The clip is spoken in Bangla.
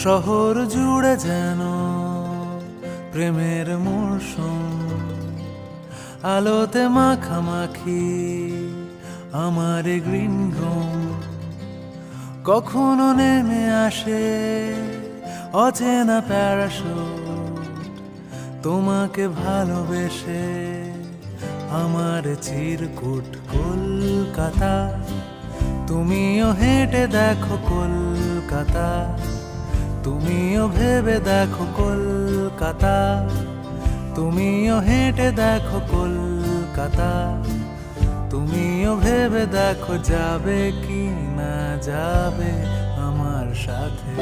শহর জুড়ে যেন প্রেমের মরশুম, আলোতে মাখামাখি আমার গ্রিন রুম। কখনো নেমে আসে অচেনা প্যারাশুট, তোমাকে ভালোবেসে আমার চিরকুট। কলকাতা, তুমিও হেঁটে দেখো কলকাতা, তুমিও ভেবে দেখো কলকাতা, তুমিও হেঁটে দেখো কলকাতা, তুমিও ভেবে দেখো যাবে কি না যাবে আমার সাথে।